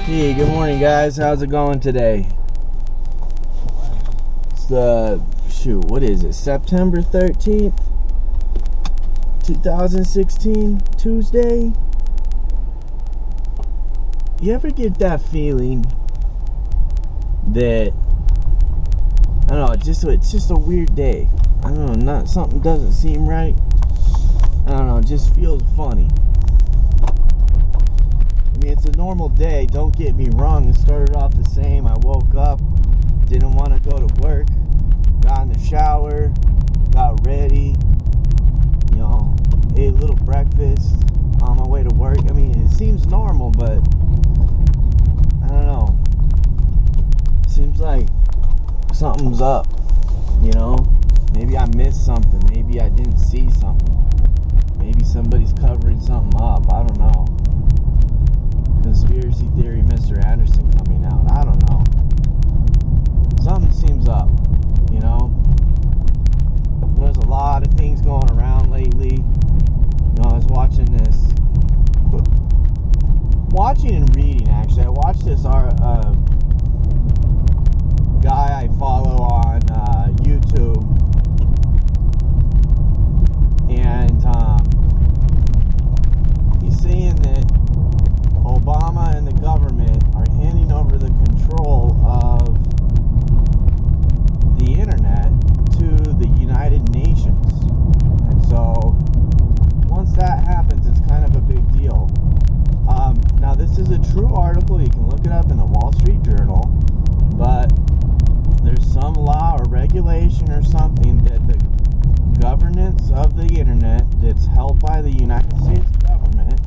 Hey, good morning, guys. How's it going today? It's what is it? September 13th, 2016, Tuesday. You ever get that feeling that, I don't know, it's just a weird day. I don't know, something doesn't seem right. I don't know, it just feels funny. I mean, it's a normal day, don't get me wrong. It started off the same. I woke up, didn't want to go to work, got in the shower, got ready, ate a little breakfast on my way to work. I mean, it seems normal, but I don't know. Seems like something's up, Maybe I missed something. Maybe I didn't see something. Maybe somebody's covering something up. I don't know. Conspiracy theory, Mr. Anderson coming out. I don't know. Something seems up, There's a lot of things going around lately. I was watching and reading, actually. I watched this guy I follow on YouTube, and he's saying that Obama and the government are handing over the control of the internet to the United Nations. And so once that happens, it's kind of a big deal. Now, this is a true article. You can look it up in the Wall Street Journal, but there's some law or regulation or something that the governance of the internet that's held by the United States government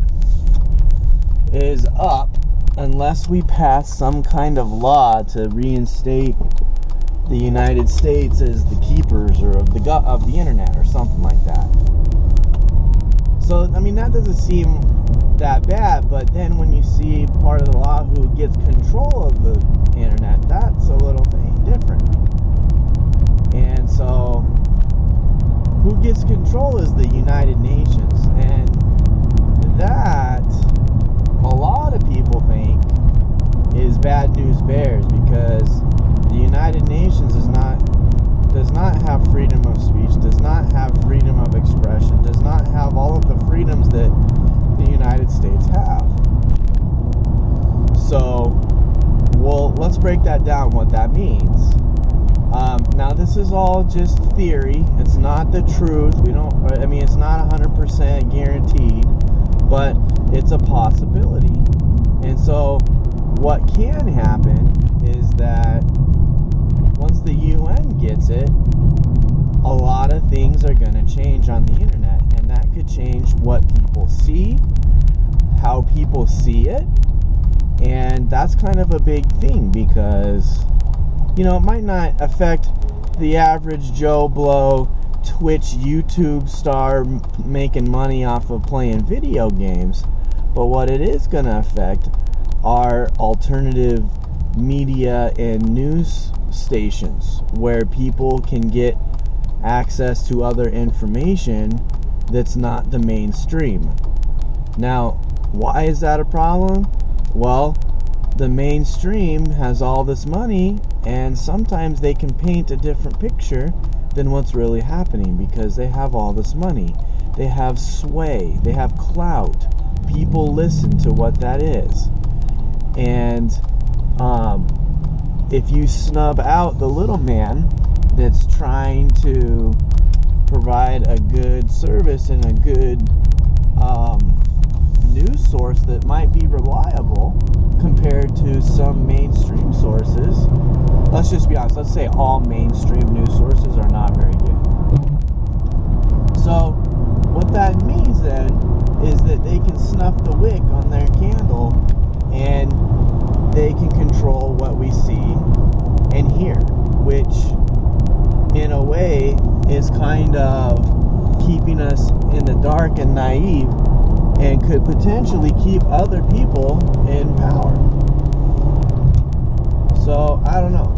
is up unless we pass some kind of law to reinstate the United States as the keepers or of the internet or something like that. So, I mean, that doesn't seem that bad, but then when you see part of the law who gets control of the internet, that's a little thing different. And so who gets control is the United Nations, and that a lot of people think is bad news bears, because the United Nations does not have freedom of speech, does not have freedom of expression, does not have all of the freedoms that the United States have. So, well, let's break that down, what that means. Now, this is all just theory. It's not the truth. It's not 100% guaranteed, but it's a possibility. And so, what can happen is that once the UN gets it, a lot of things are going to change on the internet, and that could change what people see, how people see it, and that's kind of a big thing, because it might not affect the average Joe Blow Twitch YouTube star making money off of playing video games, but what it is going to affect are alternative media and news stations where people can get access to other information that's not the mainstream. Now, why is that a problem? Well, the mainstream has all this money, and sometimes they can paint a different picture than what's really happening because they have all this money. They have sway, they have clout. People listen to what that is. And if you snub out the little man that's trying to provide a good service and a good news source that might be reliable compared to some mainstream sources, let's just be honest, let's say all mainstream news sources are not very good. So what that means then is that they can snuff the wick on their candle, and they can control what we see and hear, which in a way is kind of keeping us in the dark and naive, and could potentially keep other people in power. So, I don't know.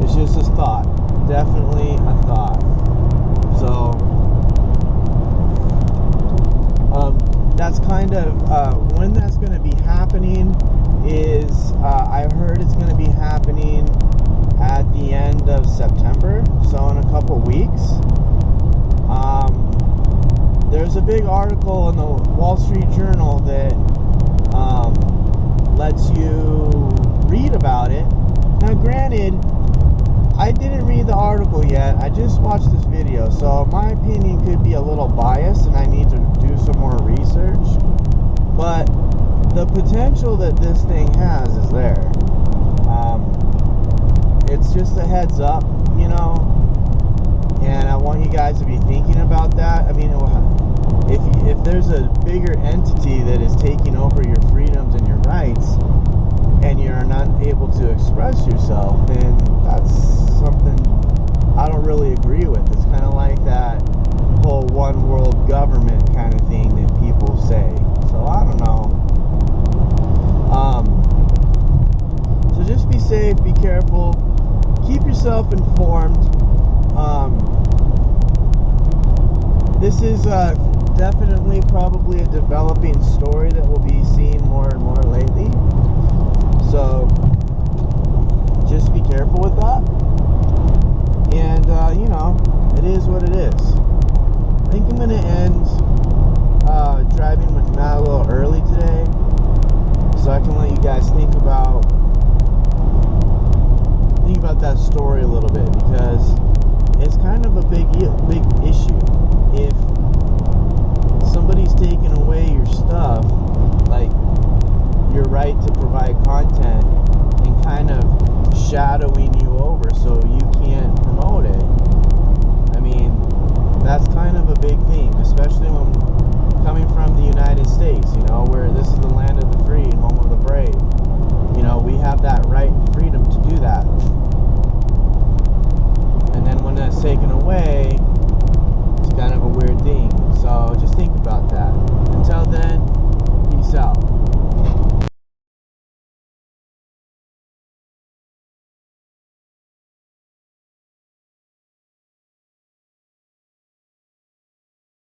It's just a thought. Definitely a thought. So, that's kind of when that's going to be happening is I heard it's going to be happening at the end of September, so in a couple weeks. There's a big article in the Wall Street Journal that lets you read about it. Now, granted, I didn't read the article yet. I just watched this video, so my opinion could be a little biased, and I need to do some more research. But the potential that this thing has is there. It's just a heads up, you know, and I want you guys to be thinking about that. I mean, if there's a bigger entity that is taking over your freedoms and your rights, and you're not able to express yourself, then that's something I don't really agree with. It's kind of like that whole one world government kind of thing that people say. So I don't know. So just be safe, be careful, keep yourself informed. This is definitely probably a developing story that we'll be seeing more and more lately. So just be careful with that. And, you know, it is what it is. I think I'm going to end driving with Matt a little early today, so I can let you guys think about that story a little bit, because it's kind of a big issue. If somebody's taking away your stuff, like your right to provide content, and kind of shadow